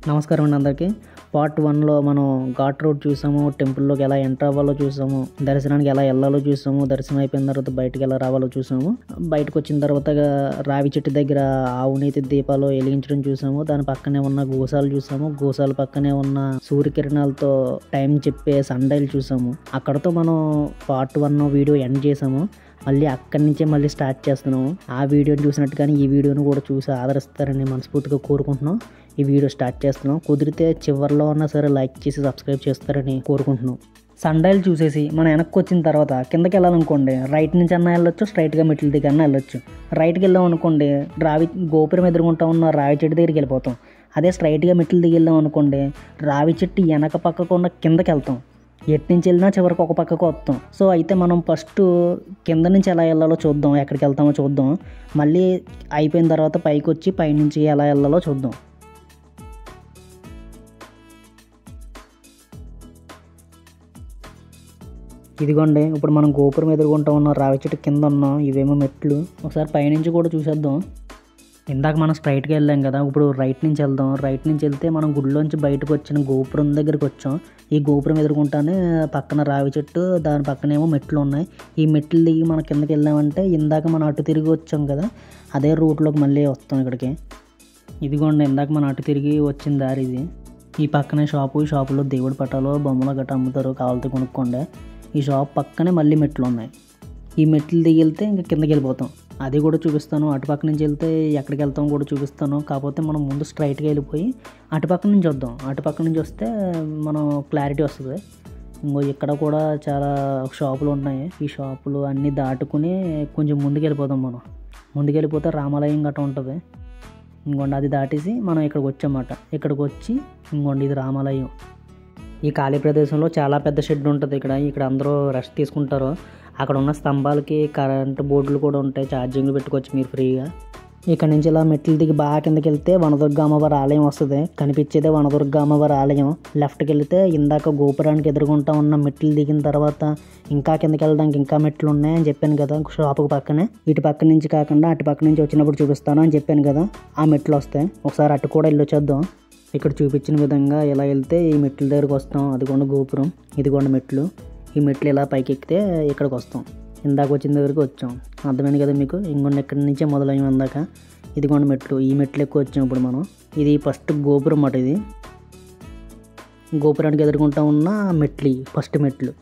నమస్కారం అండి అందరికీ. పార్ట్ 1లో మనం ఘాట్ రోడ్ చూసాము, టెంపుల్లోకి ఎలా ఎంటర్ అవ్వాలో చూసాము, దర్శనానికి ఎలా వెళ్ళాలో చూసాము, దర్శనం అయిపోయిన తర్వాత బయటకు ఎలా రావాలో చూసాము. బయటకు వచ్చిన తర్వాత రావి చెట్టు దగ్గర ఆవునేతి దీపాలు వెలిగించడం చూసాము. దాని పక్కనే ఉన్న గోశాలు చూసాము. గోశాల పక్కనే ఉన్న సూర్యకిరణాలతో టైం చెప్పే సన్డైల్ చూసాము. అక్కడతో మనం పార్ట్ 1 వీడియో ఎండ్ చేసాము. మళ్ళీ అక్కడి నుంచే మళ్ళీ స్టార్ట్ చేస్తున్నాము. ఆ వీడియోని చూసినట్టుగానే ఈ వీడియోని కూడా చూసి ఆదరిస్తారని మనస్ఫూర్తిగా కోరుకుంటున్నాం. ఈ వీడియో స్టార్ట్ చేస్తున్నాం. కుదిరితే చివరిలో ఉన్నా సరే లైక్ చేసి సబ్స్క్రైబ్ చేస్తారని కోరుకుంటున్నాం. సన్డైల్ చూసేసి మనం వెనక్కి వచ్చిన తర్వాత కిందకి వెళ్ళాలనుకోండి, రైట్ నుంచి అన్నా వెళ్ళొచ్చు, స్ట్రైట్గా మెట్ల దగ్గర అన్నా వెళ్ళొచ్చు. రైట్కి వెళ్ళాం అనుకోండి, గోపురం ఎదురుకుంటా ఉన్న రావి చెట్టు దగ్గరికి వెళ్ళిపోతాం. అదే స్ట్రైట్గా మెట్ల దగ్గర వెళ్ళాం అనుకోండి, రావి చెట్టు వెనక పక్కకు ఉన్న కిందకి వెళ్తాం. ఎటు నుంచి వెళ్ళినా చివరికి ఒక పక్కకు వస్తాం. సో అయితే మనం ఫస్ట్ కింద నుంచి ఎలా వెళ్ళాలో చూద్దాం, ఎక్కడికి వెళ్తామో చూద్దాం. మళ్ళీ అయిపోయిన తర్వాత పైకి వచ్చి పైనుంచి ఎలా వెళ్ళాలో చూద్దాం. ఇదిగోండి, ఇప్పుడు మనం గోపురం ఎదుర్కొంటూ ఉన్నాం, రావి చెట్టు కింద ఉన్నాం. ఇవేమో మెట్లు. ఒకసారి పైనుంచి కూడా చూసేద్దాం. ఇందాక మనం స్ట్రైట్గా వెళ్ళాం కదా, ఇప్పుడు రైట్ నుంచి వెళ్దాం. రైట్ నుంచి వెళ్తే మనం గుడిలోంచి బయటకు వచ్చిన గోపురం దగ్గరికి వచ్చాం. ఈ గోపురం ఎదుర్కొంటానే పక్కన రావి చెట్టు, దాని పక్కనేమో మెట్లు ఉన్నాయి. ఈ మెట్లు దిగి మనం కిందకి వెళ్ళామంటే ఇందాక మనం అటు తిరిగి వచ్చాం కదా, అదే రూట్లోకి మళ్ళీ వస్తాం ఇక్కడికి. ఇదిగోండి, ఇందాక మనం అటు తిరిగి వచ్చిన దారి ఇది. ఈ పక్కనే షాపులో దేవుడి పటాలు, బొమ్మలు గట్రా అమ్ముతారు, కావాలితే కొనుక్కోండి. ఈ షాప్ పక్కనే మళ్ళీ మెట్లు ఉన్నాయి. ఈ మెట్లు దిగి వెళ్తే ఇంకా కిందకి వెళ్ళిపోతాం. అది కూడా చూపిస్తాను. అటుపక్క నుంచి వెళ్తే ఎక్కడికి వెళ్తాం కూడా చూపిస్తాను. కాకపోతే మనం ముందు స్ట్రైట్గా వెళ్ళిపోయి అటుపక్క నుంచి వద్దాం. అటుపక్క నుంచి వస్తే మనం క్లారిటీ వస్తుంది. ఇంకో ఇక్కడ కూడా చాలా షాపులు ఉన్నాయి. ఈ షాపులు అన్నీ దాటుకుని కొంచెం ముందుకు వెళ్ళిపోతాం. మనం ముందుకు వెళ్ళిపోతే రామాలయం గట్రా ఉంటుంది. ఇంకోండి అది దాటేసి మనం ఇక్కడికి వచ్చామన్నమాట. ఇక్కడికి వచ్చి ఇంకోండి ఇది రామాలయం. ఈ ఖాళీ ప్రదేశంలో చాలా పెద్ద షెడ్ ఉంటుంది. ఇక్కడ అందరూ రెస్ట్ తీసుకుంటారు. అక్కడ ఉన్న స్తంభాలకి కరెంటు బోర్డులు కూడా ఉంటాయి, ఛార్జింగ్లు పెట్టుకోవచ్చు మీరు ఫ్రీగా. ఇక్కడ నుంచి ఇలా మెట్లు దిగి బాగా కిందకి వెళ్తే వనదుర్గ అమ్మవారి ఆలయం వస్తుంది. కనిపించేదే వనదుర్గ అమ్మవారి ఆలయం. లెఫ్ట్కి వెళ్తే ఇందాక గోపురానికి ఎదురుగుంటా ఉన్న మెట్లు దిగిన తర్వాత ఇంకా కిందకి వెళ్ళడానికి ఇంకా మెట్లు ఉన్నాయని చెప్పాను కదా షాపుకి పక్కనే. ఇటు పక్క నుంచి కాకుండా అటు పక్క నుంచి వచ్చినప్పుడు చూపిస్తాను అని చెప్పాను కదా, ఆ మెట్లు వస్తాయి. ఒకసారి అటు కూడా వెళ్ళొచ్చేద్దాం. ఇక్కడ చూపించిన విధంగా ఇలా వెళ్తే ఈ మెట్ల దగ్గరకు వస్తాం. అదిగోండి గోపురం, ఇదిగోండి మెట్లు. ఈ మెట్లు ఇలా పైకి ఎక్కితే ఇక్కడికి వస్తాం. ఇందాక వచ్చిన దగ్గరికి వచ్చాం. అర్థమైంది కదా మీకు. ఇంకొండి ఇక్కడి నుంచే మొదలైన ఇందాక ఇదిగోండి మెట్లు. ఈ మెట్లు ఎక్కువ వచ్చాం ఇప్పుడు మనం. ఇది ఫస్ట్ గోపురం అన్నమాట. ఇది గోపురానికి ఎదుర్కొంటా ఉన్న మెట్లు, ఫస్ట్ మెట్లు.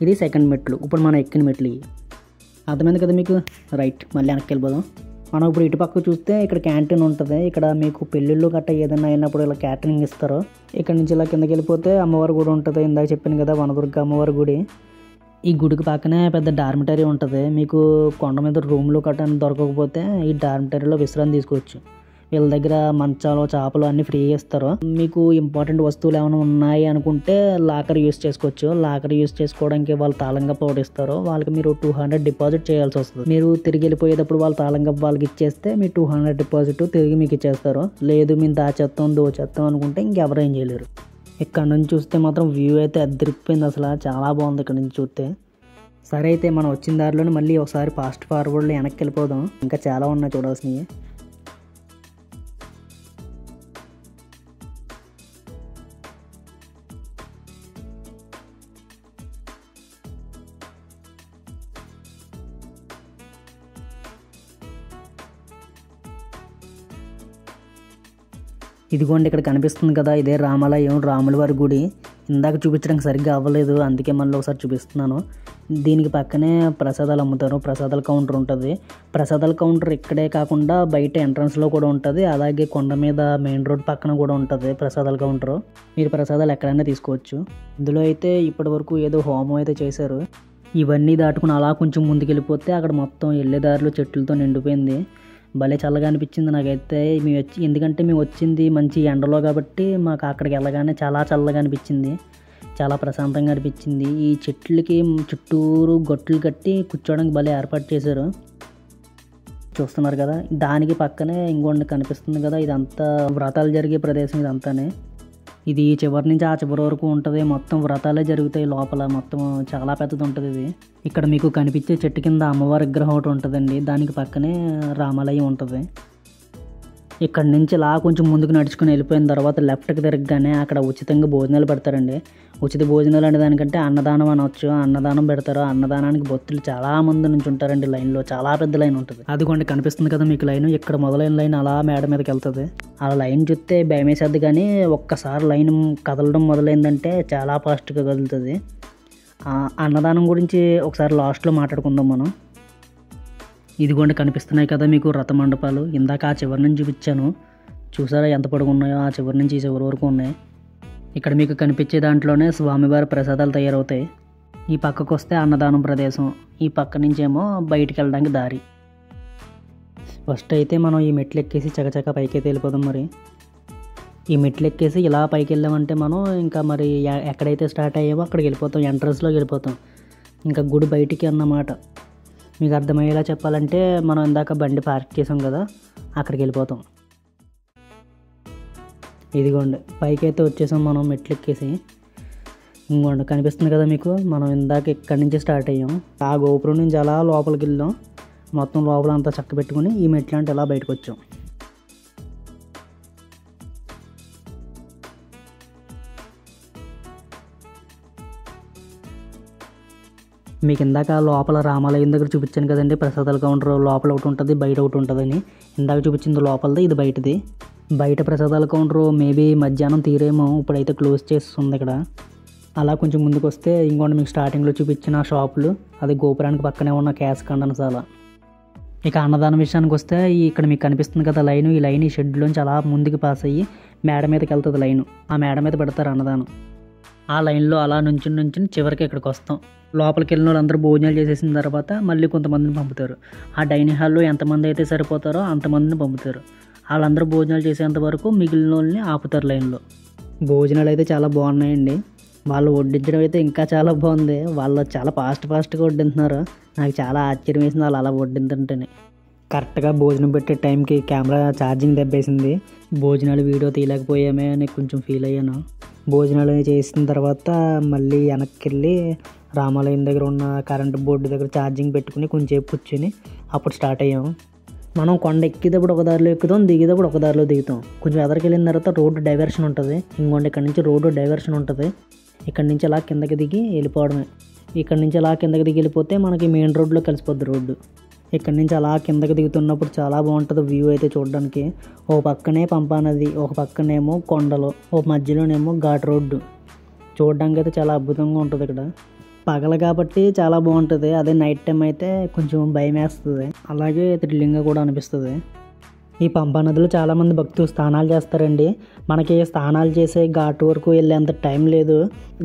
ఇది సెకండ్ మెట్లు. ఇప్పుడు మనం ఎక్కిన మెట్లు. అర్థమైంది కదా మీకు. రైట్, మళ్ళీ వెనక్కి వెళ్ళిపోదాం. మనం ఇప్పుడు ఇటుపక్క చూస్తే ఇక్కడ క్యాంటీన్ ఉంటుంది. ఇక్కడ మీకు పెళ్ళిళ్ళు గట్రా ఏదైనా అయినప్పుడు ఇలా క్యాటరింగ్ ఇస్తారు. ఇక్కడ నుంచి ఇలా కిందకి వెళ్ళిపోతే అమ్మవారి గుడి ఉంటుంది. ఇందాక చెప్పాను కదా వనదుర్గ అమ్మవారి గుడి. ఈ గుడికి పక్కనే పెద్ద డార్మిటరీ ఉంటుంది. మీకు కొండ మీద రూమ్లు గట్రా దొరకకపోతే ఈ డార్మిటరీలో విశ్రాంతి తీసుకోవచ్చు. వీళ్ళ దగ్గర మంచాలు, చేపలు అన్నీ ఫ్రీగా ఇస్తారు. మీకు ఇంపార్టెంట్ వస్తువులు ఏమైనా ఉన్నాయి అనుకుంటే లాకర్ యూస్ చేసుకోవచ్చు. లాకర్ యూస్ చేసుకోవడానికి వాళ్ళు తాళంగా ఇస్తారు. వాళ్ళకి మీరు 200 డిపాజిట్ చేయాల్సి వస్తుంది. మీరు తిరిగి వెళ్ళిపోయేటప్పుడు వాళ్ళు తాళంగా వాళ్ళకి ఇచ్చేస్తే మీ 200 డిపాజిట్ తిరిగి మీకు ఇచ్చేస్తారు. లేదు మేము దోచేస్తాం అనుకుంటే ఇంకెవరు ఏం చేయలేరు. ఇక్కడ నుంచి చూస్తే మాత్రం వ్యూ అయితే అద్దరిపోయింది. అసలు చాలా బాగుంది ఇక్కడ నుంచి చూస్తే. సరే అయితే మనం వచ్చిన దారిలోనే మళ్ళీ ఒకసారి ఫాస్ట్ ఫార్వర్డ్లో వెనక్కి వెళ్ళిపోదాం. ఇంకా చాలా ఉన్నాయి చూడాల్సినవి. ఇదిగోండి ఇక్కడ కనిపిస్తుంది కదా, ఇదే రామాలయం, రాముల వారి గుడి. ఇందాక చూపించడానికి సరిగ్గా అవ్వలేదు, అందుకే మళ్ళీ ఒకసారి చూపిస్తున్నాను. దీనికి పక్కనే ప్రసాదాలు అమ్ముతారు. ప్రసాదాల కౌంటర్ ఉంటుంది. ప్రసాదాల కౌంటర్ ఇక్కడే కాకుండా బయట ఎంట్రన్స్లో కూడా ఉంటుంది. అలాగే కొండ మీద మెయిన్ రోడ్ పక్కన కూడా ఉంటుంది ప్రసాదాల కౌంటర్. మీరు ప్రసాదాలు ఎక్కడైనా తీసుకోవచ్చు. ఇందులో అయితే ఇప్పటి వరకు ఏదో హోమం అయితే చేశారు. ఇవన్నీ దాటుకుని అలా కొంచెం ముందుకు వెళ్ళిపోతే అక్కడ మొత్తం వెళ్ళేదారిలో చెట్లతో నిండిపోయింది. భలే చల్లగా అనిపించింది నాకైతే. ఎందుకంటే మేము వచ్చింది మంచి ఎండలో కాబట్టి మాకు అక్కడికి వెళ్ళగానే చాలా చల్లగా అనిపించింది, చాలా ప్రశాంతంగా అనిపించింది. ఈ చెట్లకి చుట్టూరు గొట్లు కట్టి కూర్చోవడానికి భలే ఏర్పాటు చేశారు. చూస్తున్నారు కదా, దానికి పక్కనే ఇంకొండ కనిపిస్తుంది కదా, ఇదంతా వ్రతాలు జరిగే ప్రదేశం ఇదంతానే. ఇది చివరి నుంచి ఆ చివరి వరకు ఉంటుంది. మొత్తం వ్రతాలే జరుగుతాయి లోపల. మొత్తం చాలా పెద్దది ఉంటుంది ఇది. ఇక్కడ మీకు కనిపించే చెట్టు కింద అమ్మవారి విగ్రహం ఒకటి ఉంటుందండి. దానికి పక్కనే రామాలయం ఉంటుంది. ఇక్కడ నుంచి ఇలా కొంచెం ముందుకు నడుచుకుని వెళ్ళిపోయిన తర్వాత లెఫ్ట్కి తిరగగానే అక్కడ ఉచితంగా భోజనాలు పెడతారండి. ఉచిత భోజనాలు అనే దానికంటే అన్నదానం అనవచ్చు. అన్నదానం పెడతారు. అన్నదానానికి భక్తులు చాలా మంది నుంచి ఉంటారండి లైన్లో. చాలా పెద్ద లైన్ ఉంటుంది. అదిగోండి కనిపిస్తుంది కదా మీకు లైన్. ఇక్కడ మొదలైన లైన్ అలా మేడ మీదకి వెళ్తుంది. ఆ లైన్ చూస్తే భయం వేసేది, కానీ ఒక్కసారి లైన్ కదలడం మొదలైందంటే చాలా ఫాస్ట్గా కదులుతుంది. అన్నదానం గురించి ఒకసారి లాస్ట్లో మాట్లాడుకుందాం మనం. ఇదిగోండి కనిపిస్తున్నాయి కదా మీకు రథ మండపాలు. ఇందాక ఆ చివరి నుంచి చూపించాను, చూసారా ఎంత పొడుగు ఉన్నాయో. ఆ చివరి నుంచి ఈ చివరి వరకు ఉన్నాయి. ఇక్కడ మీకు కనిపించే దాంట్లోనే స్వామివారి ప్రసాదాలు తయారవుతాయి. ఈ పక్కకు వస్తే అన్నదానం ప్రదేశం, ఈ పక్క నుంచేమో బయటికి వెళ్ళడానికి దారి. ఫస్ట్ అయితే మనం ఈ మెట్లు ఎక్కేసి చకచక పైకి వెళ్ళిపోదాం. మరి ఈ మెట్లు ఎక్కేసి ఇలా పైకి వెళ్ళామంటే మనం ఇంకా మరి ఎక్కడైతే స్టార్ట్ అయ్యామో అక్కడికి వెళ్ళిపోతాం. ఎంట్రన్స్లోకి వెళ్ళిపోతాం. ఇంకా గుడి బయటికి అన్నమాట. మీకు అర్థమయ్యేలా చెప్పాలంటే మనం ఇందాక బండి పార్క్ చేసాం కదా, అక్కడికి వెళ్ళిపోతాం. ఇదిగోండి పైకి అయితే వచ్చేసాం మనం మెట్లు ఎక్కేసి. ఇంకోండి కనిపిస్తుంది కదా మీకు, మనం ఇందాక ఇక్కడి నుంచి స్టార్ట్ అయ్యాం. ఆ గోపురం నుంచి అలా లోపలికి వెళ్ళాం. మొత్తం లోపల అంతా చక్క పెట్టుకుని ఈ మెట్లు అంటే ఇలా బయటకు వచ్చాం. మీకు ఇందాక లోపల రామాలయం దగ్గర చూపించాను కదండి, ప్రసాదాల కౌంటర్ లోపల ఒకటి ఉంటుంది, బయట ఒకటి ఉంటుందని. ఇందాక చూపించింది లోపలది, ఇది బయటది. బయట ప్రసాదాల కౌంటర్ మేబీ మధ్యాహ్నం తీరేమో, ఇప్పుడైతే క్లోజ్ చేస్తుంది ఇక్కడ. అలా కొంచెం ముందుకు వస్తే ఇంకోటి మీకు స్టార్టింగ్లో చూపించిన షాపులు, అది గోపురానికి పక్కనే ఉన్న క్యాష్ కండనసాల. ఇక అన్నదానం విషయానికి వస్తే ఇక్కడ మీకు కనిపిస్తుంది కదా లైన్, ఈ లైన్ ఈ షెడ్లోంచి అలా ముందుకు పాస్ అయ్యి మేడ మీదకి వెళ్తుంది లైను. ఆ మేడ మీద పెడతారు అన్నదానం. ఆ లైన్లో అలా నుంచి చివరికి ఇక్కడికి వస్తాం. లోపలికి వెళ్ళిన వాళ్ళందరూ భోజనాలు చేసేసిన తర్వాత మళ్ళీ కొంతమందిని పంపుతారు. ఆ డైనింగ్ హాల్లో ఎంతమంది అయితే సరిపోతారో అంతమందిని పంపుతారు. వాళ్ళందరూ భోజనాలు చేసేంత వరకు మిగిలిన వాళ్ళని ఆపుతారు లైన్లో. భోజనాలు అయితే చాలా బాగున్నాయండి. వాళ్ళు వడ్డించడం అయితే ఇంకా చాలా బాగుంది. వాళ్ళు చాలా ఫాస్ట్గా వడ్డిస్తున్నారు. నాకు చాలా ఆశ్చర్యం వేసింది వాళ్ళు అలా వడ్డింతుంటేనే. కరెక్ట్గా భోజనం పెట్టే టైంకి కెమెరా ఛార్జింగ్ దెబ్బేసింది. భోజనాలు వీడియో తీయలేకపోయామే అని కొంచెం ఫీల్ అయ్యాను. భోజనాలు చేసిన తర్వాత మళ్ళీ వెనక్కి వెళ్ళి రామాలయం దగ్గర ఉన్న కరెంటు బోర్డు దగ్గర ఛార్జింగ్ పెట్టుకుని కొంచెంసేపు కూర్చొని అప్పుడు స్టార్ట్ అయ్యాము. మనం కొండ ఎక్కేటప్పుడు ఒక దారిలో ఎక్కుతాం, దిగేటప్పుడు ఒక దారిలో దిగుతాం. కొంచెం ఎదరికి వెళ్ళిన తర్వాత రోడ్డు డైవర్షన్ ఉంటుంది. ఇంకోటి ఇక్కడ నుంచి రోడ్డు డైవర్షన్ ఉంటుంది. ఇక్కడ నుంచి అలా కిందకి దిగి వెళ్ళిపోవడమే. ఇక్కడ నుంచి అలా కిందకి దిగి వెళ్ళిపోతే మనకి మెయిన్ రోడ్లో కలిసిపోద్ది రోడ్డు. ఇక్కడ నుంచి అలా కిందకి దిగుతున్నప్పుడు చాలా బాగుంటుంది వ్యూ అయితే చూడడానికి. ఓ పక్కనే పంపా నది, ఒక పక్కనేమో కొండలు, ఓ మధ్యలోనేమో ఘాట్ రోడ్డు. చూడడానికి అయితే చాలా అద్భుతంగా ఉంటుంది. ఇక్కడ పగల కాబట్టి చాలా బాగుంటుంది. అదే నైట్ టైం అయితే కొంచెం భయం వేస్తుంది, అలాగే థ్రిల్లింగ్గా కూడా అనిపిస్తుంది. ఈ పంపా నదిలో చాలామంది భక్తులు స్నానాలు చేస్తారండి. మనకి స్నానాలు చేసే ఘాట్ వరకు వెళ్ళేంత టైం లేదు,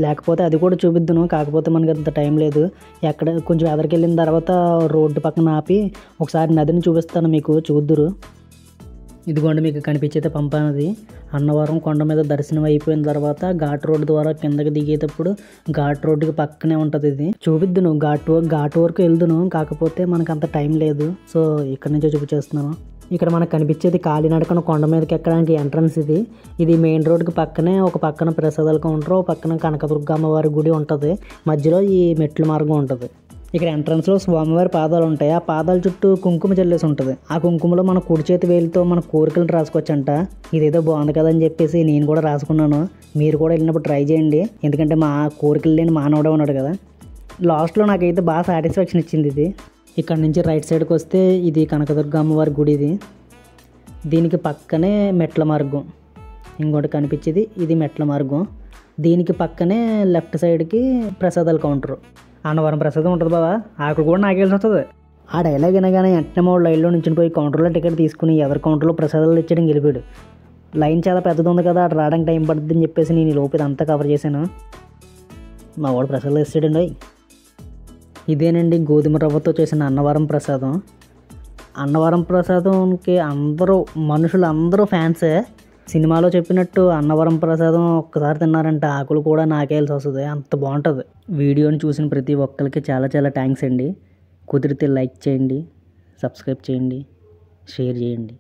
లేకపోతే అది కూడా చూపిద్దును, కాకపోతే మనకి అంత టైం లేదు. ఎక్కడ కొంచెం ఎదరికి వెళ్ళిన తర్వాత రోడ్డు పక్కన ఆపి ఒకసారి నదిని చూపిస్తాను మీకు, చూద్దురు. ఇదిగోండి మీకు కనిపించేది పంపా నది. అన్నవరం కొండ మీద దర్శనం అయిపోయిన తర్వాత ఘాట్ రోడ్డు ద్వారా కిందకి దిగేటప్పుడు ఘాట్ రోడ్డుకి పక్కనే ఉంటుంది. ఇది చూపిద్దును, ఘాట్ వరకు వెళ్దును, కాకపోతే మనకు అంత టైం లేదు. సో ఇక్కడ నుంచే చూపించేస్తున్నాను. ఇక్కడ మనకు కనిపించేది కాలినడకన కొండ మీదకి ఎక్కడానికి ఎంట్రన్స్ ఇది. ఇది మెయిన్ రోడ్డుకి పక్కనే ఒక పక్కన ప్రసాదాల కౌంటర్, ఒక పక్కన కనకదుర్గ అమ్మవారి గుడి ఉంటుంది, మధ్యలో ఈ మెట్ల మార్గం ఉంటుంది. ఇక్కడ ఎంట్రన్స్లో స్వామివారి పాదాలు ఉంటాయి. ఆ పాదాల చుట్టూ కుంకుమ చల్లేసి ఉంటుంది. ఆ కుంకుమలో మన కుడి చేతి వేలితో మన కోరికలు రాసుకోవచ్చంట. ఇదేదో బాగుంది కదా అని చెప్పేసి నేను కూడా రాసుకున్నాను. మీరు కూడా వెళ్ళినప్పుడు ట్రై చేయండి, ఎందుకంటే మా కోరికలు లేని మానవుడే ఉన్నాడు కదా. లాస్ట్లో నాకైతే బాగా సాటిస్ఫాక్షన్ ఇచ్చింది ఇది. ఇక్కడ నుంచి రైట్ సైడ్కి వస్తే ఇది కనకదుర్గ అమ్మవారి గుడి. ఇది దీనికి పక్కనే మెట్ల మార్గం. ఇంకోటి కనిపించేది ఇది మెట్ల మార్గం. దీనికి పక్కనే లెఫ్ట్ సైడ్కి ప్రసాదాల కౌంటర్. అన్నవరం ప్రసాదం ఉంటుంది బాబా, అక్కడ కూడా నాకేసి వస్తుంది. ఆ డైలాగ్ వినగానే వెంటనే మా లైన్లో నుంచి పోయి కౌంటర్లో టికెట్ తీసుకుని ఎవరి కౌంటర్లో ప్రసాదాలు ఇచ్చడం గెలిపాడు. లైన్ చాలా పెద్దది ఉంది కదా, అటు రావడానికి టైం పడుతుంది అని చెప్పేసి నేను ఈ లోపు ఇదంతా కవర్ చేశాను. మా వాడు ప్రసాదాలు ఇస్తాడండి. ఇదేనండి గోధుమ రవ్వతో చేసిన అన్నవరం ప్రసాదం. అన్నవరం ప్రసాదంకి మనుషులు అందరూ ఫ్యాన్సే. సినిమాలో చెప్పినట్టు అన్నవరం ప్రసాదం ఒక్కసారి తిన్నారంటే ఆకులు కూడా నాకేయాల్సి వస్తుంది, అంత బాగుంటుంది. వీడియోని చూసిన ప్రతి ఒక్కరికి చాలా చాలా థ్యాంక్స్ అండి. కుదిరితే లైక్ చేయండి, సబ్స్క్రైబ్ చేయండి, షేర్ చేయండి.